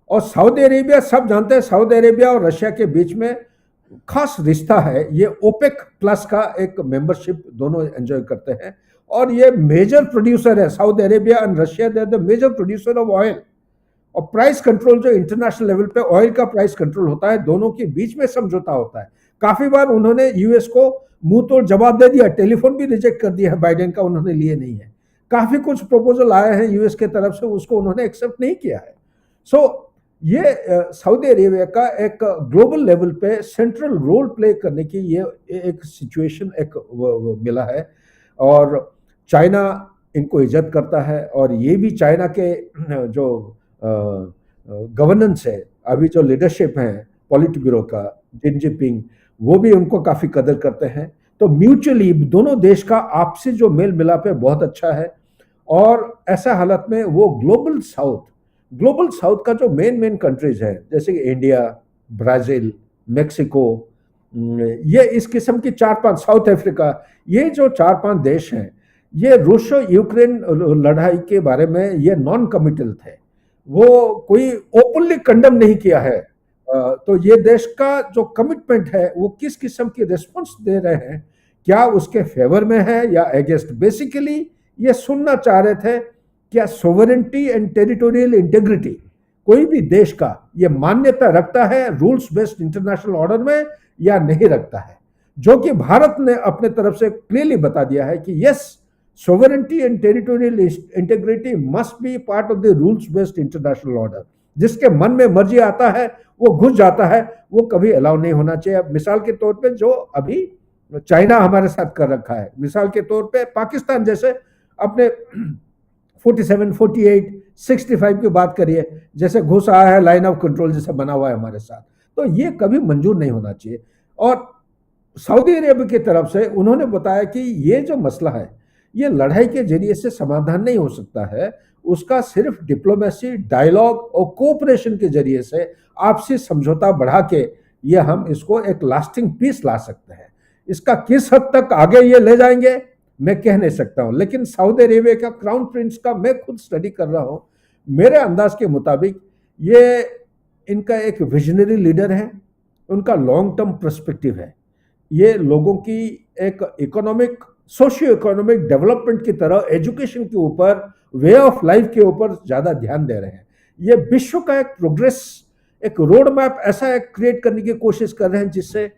और सऊदी अरेबिया, सब जानते हैं सऊदी अरेबिया और रशिया के बीच में खास रिश्ता है, ये ओपेक प्लस का एक मेंबरशिप दोनों एंजॉय करते हैं। और ये मेजर प्रोड्यूसर है, Saudi Arabia and Russia, they are the major producer of oil. और प्राइस कंट्रोल जो इंटरनेशनल लेवल पे ऑयल का प्राइस कंट्रोल होता है, दोनों के बीच में समझौता होता है। काफी बार उन्होंने यूएस को मुंह तोड़ जवाब दे दिया, टेलीफोन भी रिजेक्ट कर दिया है बाइडेन का, उन्होंने लिए नहीं है। काफी कुछ प्रपोजल आए हैं यूएस के तरफ से, उसको उन्होंने एक्सेप्ट नहीं किया है। सो ये सऊदी अरेबिया का एक ग्लोबल लेवल पे सेंट्रल रोल प्ले करने की ये एक सिचुएशन एक मिला है। और चाइना इनको इज्जत करता है, और ये भी चाइना के जो गवर्नेंस है, अभी जो लीडरशिप है पॉलिट ब्यूरो का, जिन जिनपिंग, वो भी उनको काफी कदर करते हैं। तो म्यूचुअली दोनों देश का आपसी जो मेल मिलाप है बहुत अच्छा है। और ऐसा हालत में वो ग्लोबल साउथ का जो मेन कंट्रीज है, जैसे कि इंडिया, ब्राजील, मेक्सिको, ये इस किस्म की 4-5, साउथ अफ्रीका, ये जो 4-5 देश हैं, ये रूसो यूक्रेन लड़ाई के बारे में ये नॉन कमिटल थे, वो कोई ओपनली कंडम नहीं किया है। तो ये देश का जो कमिटमेंट है, वो किस किस्म की रिस्पॉन्स दे रहे हैं, क्या उसके फेवर में है या अगेंस्ट। बेसिकली ये सुनना चाह रहे थे, क्या सोवरेंटी एंड टेरिटोरियल इंटेग्रिटी कोई भी देश का ये मान्यता रखता है रूल्स बेस्ड इंटरनेशनल ऑर्डर में या नहीं रखता है, जो कि भारत ने अपने तरफ से क्लियरली बता दिया है कि yes, sovereignty and territorial integrity must be part of the rules based international order. जिसके मन में मर्जी आता है वो घुस जाता है, वो कभी अलाउ नहीं होना चाहिए। मिसाल के तौर पे जो अभी चाइना हमारे साथ कर रखा है, मिसाल के तौर पे पाकिस्तान जैसे अपने 47, 48, 65 की बात करिए, जैसे घुस आया है, लाइन ऑफ कंट्रोल जैसे बना हुआ है हमारे साथ, तो ये कभी मंजूर नहीं होना चाहिए। और सऊदी अरेबिया की तरफ से उन्होंने बताया कि ये जो मसला है ये लड़ाई के जरिए से समाधान नहीं हो सकता है, उसका सिर्फ डिप्लोमेसी, डायलॉग और कोऑपरेशन के जरिए से आपसी समझौता बढ़ा के ये हम इसको एक लास्टिंग पीस ला सकते हैं। इसका किस हद तक आगे ये ले जाएंगे मैं कह नहीं सकता हूं, लेकिन सऊदी अरेबिया का क्राउन प्रिंस का मैं खुद स्टडी कर रहा हूं, मेरे अंदाज के मुताबिक ये इनका एक विजनरी लीडर है, उनका लॉन्ग टर्म पर्सपेक्टिव है। ये लोगों की एक इकोनॉमिक, सोशियो इकोनॉमिक डेवलपमेंट की तरह एजुकेशन के ऊपर, वे ऑफ लाइफ के ऊपर ज्यादा ध्यान दे रहे हैं। ये विश्व का एक प्रोग्रेस, एक रोड मैप ऐसा एक क्रिएट करने की कोशिश कर रहे हैं जिससे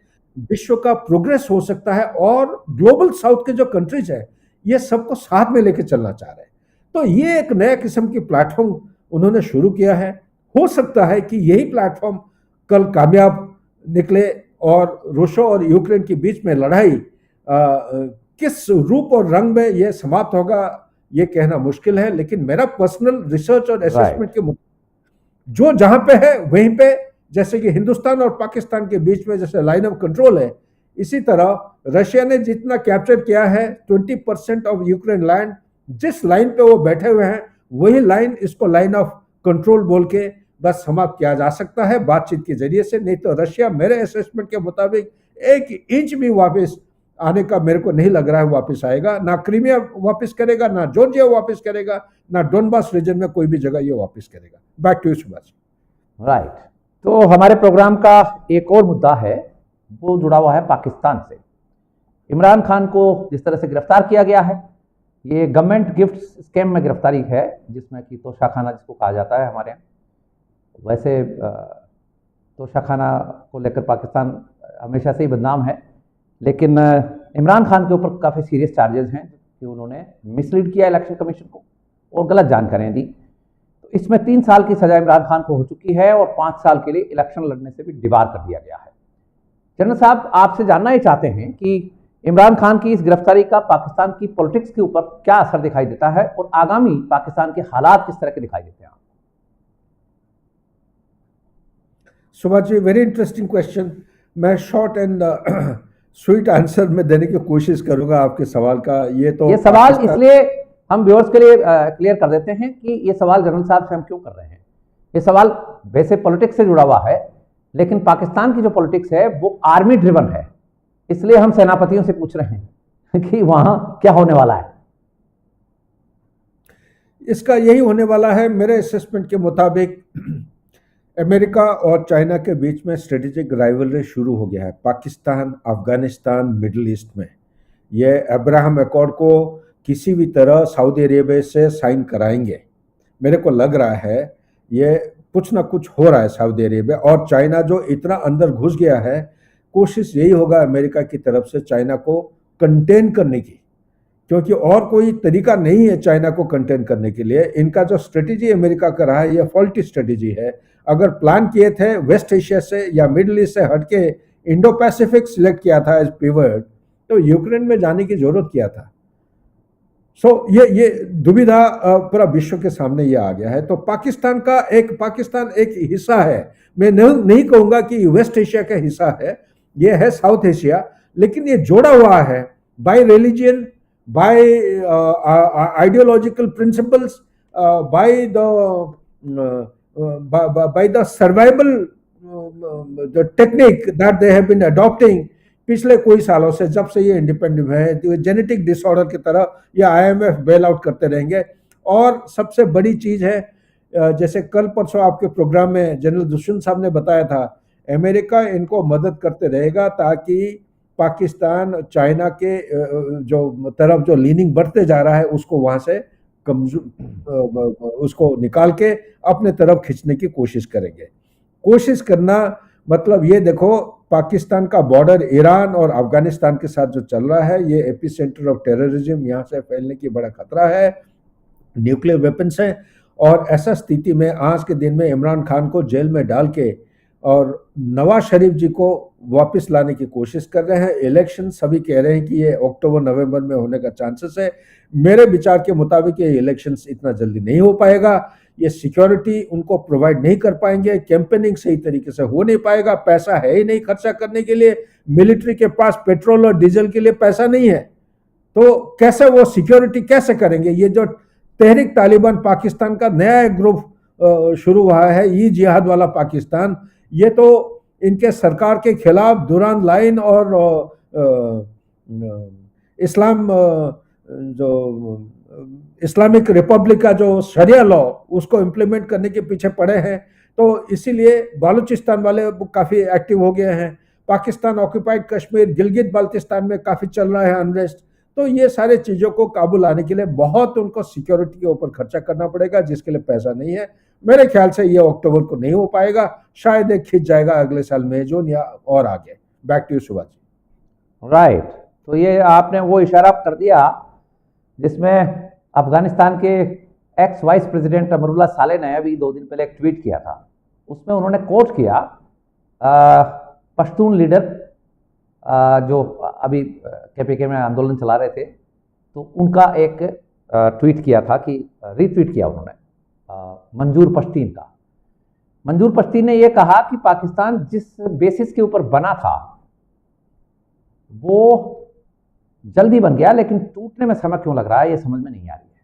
विश्व का प्रोग्रेस हो सकता है, और ग्लोबल साउथ के जो कंट्रीज है ये सबको साथ में लेके चलना चाह रहे हैं। तो ये एक नया किस्म की प्लेटफॉर्म उन्होंने शुरू किया है। हो सकता है कि यही प्लेटफॉर्म कल कामयाब निकले और रूसो और यूक्रेन के बीच में लड़ाई किस रूप और रंग में ये समाप्त होगा ये कहना मुश्किल है, लेकिन मेरा पर्सनल रिसर्च और असेसमेंट के मुताबिक जो जहां पे है वहीं पे, जैसे कि हिंदुस्तान और पाकिस्तान के बीच में जैसे लाइन ऑफ कंट्रोल है, इसी तरह रशिया ने जितना कैप्चर किया है 20% ऑफ यूक्रेन लैंड, जिस लाइन पे वो बैठे हुए हैं वही लाइन, इसको लाइन ऑफ कंट्रोल बोल के बस समाप्त किया जा सकता है बातचीत के जरिए से। नहीं तो रशिया मेरे असेसमेंट के मुताबिक एक इंच भी वापस आने का मेरे को नहीं लग रहा है वापस आएगा। ना क्रीमिया वापस करेगा, ना जॉर्जिया वापस करेगा, ना डोनबास रीजन में कोई भी जगह ये वापस करेगा। Back to you Subhash. Right, तो हमारे प्रोग्राम का एक और मुद्दा है, वो जुड़ा हुआ है पाकिस्तान से। इमरान खान को जिस तरह से गिरफ्तार किया गया है, ये गवर्नमेंट गिफ्ट स्कैम में गिरफ्तारी है, जिसमें कि तोशाखाना जिसको कहा जाता है हमारे यहाँ। वैसे तोशाखाना को लेकर पाकिस्तान हमेशा से ही बदनाम है, लेकिन इमरान खान के ऊपर काफ़ी सीरियस चार्जेस हैं कि उन्होंने मिसलीड किया इलेक्शन कमीशन को और गलत जानकारियाँ दी। तो इसमें 3 साल की सजा इमरान खान को हो चुकी है और 5 साल के लिए इलेक्शन लड़ने से भी डिबार कर दिया गया है। जनरल साहब, आपसे जानना ये चाहते हैं कि इमरान खान की इस गिरफ्तारी का पाकिस्तान की पॉलिटिक्स के ऊपर क्या असर दिखाई देता है और आगामी पाकिस्तान के हालात किस तरह के दिखाई देते हैं? Subhash ji, very interesting question. मैं शॉर्ट एंड स्वीट आंसर में देने की कोशिश करूंगा आपके सवाल का। ये सवाल इसलिए हम व्यूअर्स के लिए क्लियर कर देते हैं कि ये सवाल जनरल साहब से हम क्यों कर रहे हैं। ये सवाल वैसे पॉलिटिक्स से जुड़ा हुआ है, लेकिन पाकिस्तान की जो पॉलिटिक्स है वो आर्मी ड्रिवन है, इसलिए हम सेनापतियों से पूछ रहे हैं कि वहां क्या होने वाला है। इसका यही होने वाला है मेरे असेसमेंट के मुताबिक। अमेरिका और चाइना के बीच में स्ट्रेटेजिक राइवलरी शुरू हो गया है। पाकिस्तान, अफगानिस्तान, मिडिल ईस्ट में ये अब्राहम अकॉर्ड को किसी भी तरह सऊदी अरेबिया से साइन कराएंगे। मेरे को लग रहा है ये कुछ ना कुछ हो रहा है सऊदी अरेबिया और चाइना जो इतना अंदर घुस गया है। कोशिश यही होगा अमेरिका की तरफ से चाइना को कंटेन करने की, क्योंकि और कोई तरीका नहीं है चाइना को कंटेन करने के लिए। इनका जो स्ट्रेटेजी अमेरिका का रहा है ये फॉल्टी स्ट्रेटेजी है। अगर प्लान किए थे वेस्ट एशिया से या मिडिल ईस्ट से हटके इंडो पैसिफिक सिलेक्ट किया था एज पिवट, तो यूक्रेन में जाने की जरूरत क्या था। ये दुविधा पूरा विश्व के सामने ये आ गया है। तो पाकिस्तान एक हिस्सा है। मैं नहीं कहूंगा कि वेस्ट एशिया का हिस्सा है, ये है साउथ एशिया, लेकिन ये जोड़ा हुआ है bye religion, by ideological principles, by the survival the technique that they have been adopting पिछले कोई सालों से, जब से ये इंडिपेंडेंट है। तो जेनेटिक डिसऑर्डर की तरह ये IMF बेल आउट करते रहेंगे। और सबसे बड़ी चीज है, जैसे कल परसों आपके प्रोग्राम में जनरल दुष्यंत साहब ने बताया था, अमेरिका इनको मदद करते रहेगा ताकि पाकिस्तान चाइना के जो तरफ जो लीनिंग बढ़ते जा रहा है उसको वहां से उसको निकाल के अपने तरफ खींचने की कोशिश करेंगे। कोशिश करना मतलब ये देखो, पाकिस्तान का बॉर्डर ईरान और अफगानिस्तान के साथ जो चल रहा है, ये एपी सेंटर ऑफ टेररिज्म, यहाँ से फैलने की बड़ा खतरा है, न्यूक्लियर वेपन्स हैं। और ऐसा स्थिति में आज के दिन में इमरान खान को जेल में डाल के और नवाज शरीफ जी को वापस लाने की कोशिश कर रहे हैं। इलेक्शन सभी कह रहे हैं कि ये अक्टूबर नवंबर में होने का चांसेस है। मेरे विचार के मुताबिक ये इलेक्शंस इतना जल्दी नहीं हो पाएगा। ये सिक्योरिटी उनको प्रोवाइड नहीं कर पाएंगे, कैंपेनिंग सही तरीके से हो नहीं पाएगा, पैसा है ही नहीं खर्चा करने के लिए, मिलिट्री के पास पेट्रोल और डीजल के लिए पैसा नहीं है, तो कैसे वो सिक्योरिटी कैसे करेंगे। ये जो तहरीक तालिबान पाकिस्तान का नया एक ग्रुप शुरू हुआ है, ई जिहाद वाला पाकिस्तान, ये तो इनके सरकार के खिलाफ दुरान लाइन और इस्लाम जो इस्लामिक रिपब्लिक का जो शरिया लॉ उसको इम्प्लीमेंट करने के पीछे पड़े हैं। तो इसीलिए बालूचिस्तान वाले काफ़ी एक्टिव हो गए हैं। पाकिस्तान ऑक्यूपाइड कश्मीर, गिलगित बाल्टिस्तान में काफ़ी चल रहा है अनरेस्ट। तो ये सारे चीज़ों को काबू लाने के लिए बहुत उनको सिक्योरिटी के ऊपर खर्चा करना पड़ेगा, जिसके लिए पैसा नहीं है। मेरे ख्याल से ये अक्टूबर को नहीं हो पाएगा, शायद एक खिंच जाएगा अगले साल मई जून या और आगे। Back to you Subhash ji. Right, तो ये आपने वो इशारा कर दिया जिसमें अफगानिस्तान के एक्स वाइस प्रेसिडेंट अमरुल्लाह साले ने अभी 2 दिन पहले एक ट्वीट किया था। उसमें उन्होंने कोट किया पश्तून लीडर जो अभी केपीके में आंदोलन चला रहे थे, तो उनका एक ट्वीट किया था कि रीट्वीट किया उन्होंने मंजूर पश्तीन का। मंजूर पश्तीन ने यह कहा कि पाकिस्तान जिस बेसिस के ऊपर बना था वो जल्दी बन गया, लेकिन टूटने में समय क्यों लग रहा है ये समझ में नहीं आ रही है।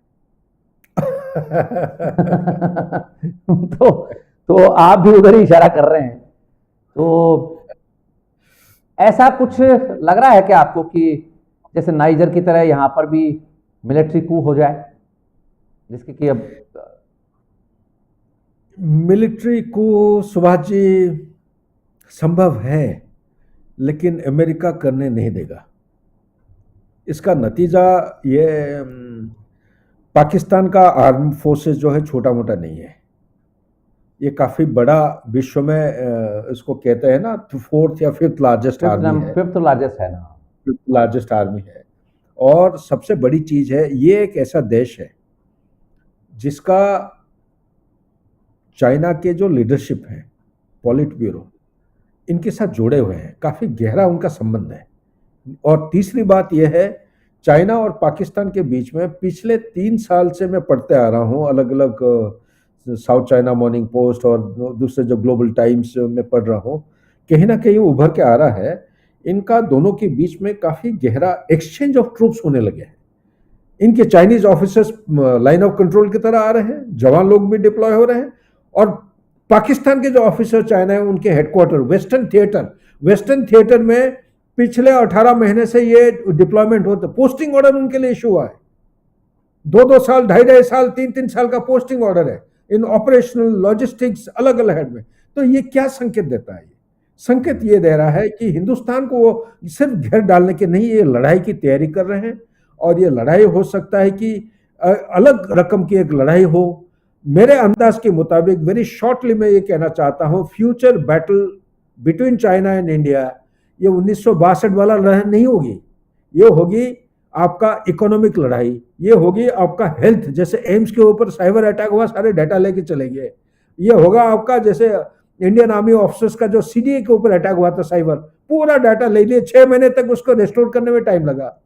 तो आप भी उधर ही इशारा कर रहे हैं। तो ऐसा कुछ लग रहा है क्या आपको कि जैसे नाइजर की तरह यहां पर भी मिलिट्री कू हो जाए, जिसके कि अब मिलिट्री कू सुभाष जी संभव है, लेकिन अमेरिका करने नहीं देगा। इसका नतीजा ये पाकिस्तान का आर्म फोर्सेस जो है छोटा मोटा नहीं है, ये काफ़ी बड़ा विश्व में इसको कहते हैं ना 4th या 5th लार्जेस्ट आर्मी है। 5th लार्जेस्ट है ना, 5th लार्जेस्ट आर्मी है। और सबसे बड़ी चीज़ है, ये एक ऐसा देश है जिसका चाइना के जो लीडरशिप है, पॉलिट ब्यूरो, इनके साथ जुड़े हुए हैं, काफ़ी गहरा उनका संबंध है। और तीसरी बात यह है, चाइना और पाकिस्तान के बीच में पिछले 3 साल से मैं पढ़ते आ रहा हूँ, अलग अलग साउथ चाइना मॉर्निंग पोस्ट और दूसरे जो ग्लोबल टाइम्स में पढ़ रहा हूँ, कहीं ना कहीं उभर के आ रहा है, इनका दोनों के बीच में काफ़ी गहरा एक्सचेंज ऑफ ट्रूप्स होने लगे हैं। इनके Chinese officers line of control की तरह आ रहे हैं, जवान लोग भी डिप्लॉय हो रहे हैं, और पाकिस्तान के जो ऑफिसर चाइना है उनके हेडक्वार्टर वेस्टर्न थिएटर में पिछले 18 महीने से ये डिप्लॉयमेंट होते, पोस्टिंग ऑर्डर उनके लिए इशू हुआ है। 2-2 साल, 2.5 साल, 3-3 साल का पोस्टिंग ऑर्डर है इन ऑपरेशनल लॉजिस्टिक्स अलग अलग हेड में। तो ये क्या संकेत देता है? संकेत ये दे रहा है कि हिंदुस्तान को वो सिर्फ घेर डालने के नहीं, ये लड़ाई की तैयारी कर रहे हैं। और ये लड़ाई हो सकता है कि अलग रकम की एक लड़ाई हो। मेरे अंदाज के मुताबिक वेरी शॉर्टली मैं ये कहना चाहता हूँ, future battle between China and India ये 1962 वाला लड़ाई नहीं होगी, ये होगी आपका इकोनॉमिक लड़ाई, ये होगी आपका हेल्थ, जैसे एम्स के ऊपर साइबर अटैक हुआ, सारे डाटा लेके चले गए। ये होगा आपका जैसे इंडियन आर्मी ऑफिसर्स का जो सीडीए के ऊपर अटैक हुआ था साइबर, पूरा डाटा ले लिए, 6 महीने तक उसको रिस्टोर करने में टाइम लगा।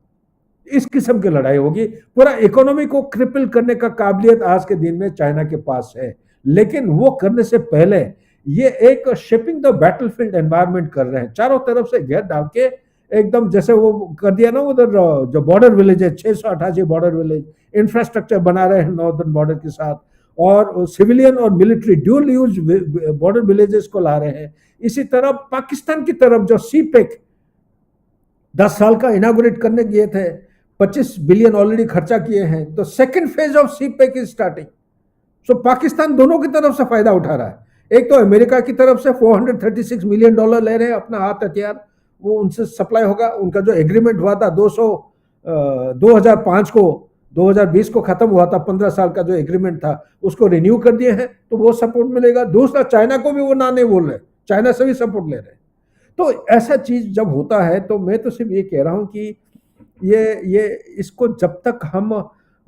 इस किस्म की लड़ाई होगी। पूरा इकोनॉमी को क्रिपल करने का काबिलियत आज के दिन में चाइना के पास है, लेकिन वो करने से पहले ये एक शेपिंग द बैटलफील्ड एनवायरनमेंट कर रहे हैं, चारों तरफ से घेर डाल के एकदम, जैसे वो कर दिया ना उधर जो बॉर्डर विलेज है, 688 बॉर्डर विलेज इंफ्रास्ट्रक्चर बना रहे हैं नॉर्दर्न बॉर्डर के साथ, और सिविलियन और military dual use border villages को ला रहे हैं। इसी तरह पाकिस्तान की तरफ जो सीपेक 10 साल का इनागुरेट करने गए थे, 25 बिलियन ऑलरेडी खर्चा किए हैं, तो second phase of CPEC is starting. So Pakistan दोनों की तरफ से फायदा उठा रहा है। एक तो अमेरिका की तरफ से $436 मिलियन ले रहे हैं अपना हाथ हथियार, वो उनसे सप्लाई होगा। उनका जो एग्रीमेंट हुआ था 2005 को 2020 को खत्म हुआ था, 15 साल का जो एग्रीमेंट था उसको रिन्यू कर दिए हैं, तो वो सपोर्ट मिलेगा। दूसरा, चाइना को भी वो ना नहीं बोल रहे, चाइना से भी सपोर्ट ले रहे हैं। तो ऐसा चीज जब होता है तो मैं तो सिर्फ ये कह रहा हूं कि ये इसको जब तक हम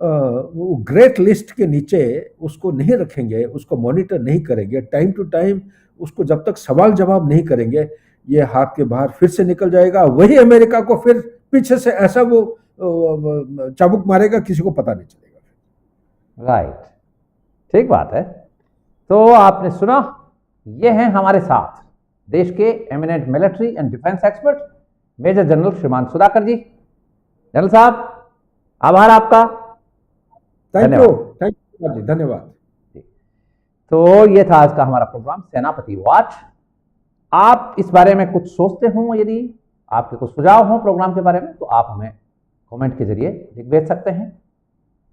वो ग्रेट लिस्ट के नीचे उसको नहीं रखेंगे, उसको मॉनिटर नहीं करेंगे टाइम टू टाइम, उसको जब तक सवाल जवाब नहीं करेंगे, ये हाथ के बाहर फिर से निकल जाएगा। वही अमेरिका को फिर पीछे से ऐसा वो चाबुक मारेगा, किसी को पता नहीं चलेगा। राइट, ठीक बात है। तो आपने सुना, ये हैं हमारे साथ देश के eminent military and defence expert major general श्रीमान सुधाकर जी। जनरल साहब, आभार आपका। थैंक यू जी, धन्यवाद। तो ये था आज का हमारा प्रोग्राम सेनापति वॉच। आप इस बारे में कुछ सोचते हो, यदि आपके कुछ सुझाव हो प्रोग्राम के बारे में, तो आप हमें कमेंट के जरिए लिख भेज सकते हैं।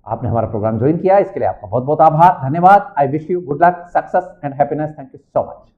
आपने हमारा प्रोग्राम ज्वाइन किया, इसके लिए आपका बहुत बहुत आभार, धन्यवाद। I wish you good luck, success and happiness. Thank you so much.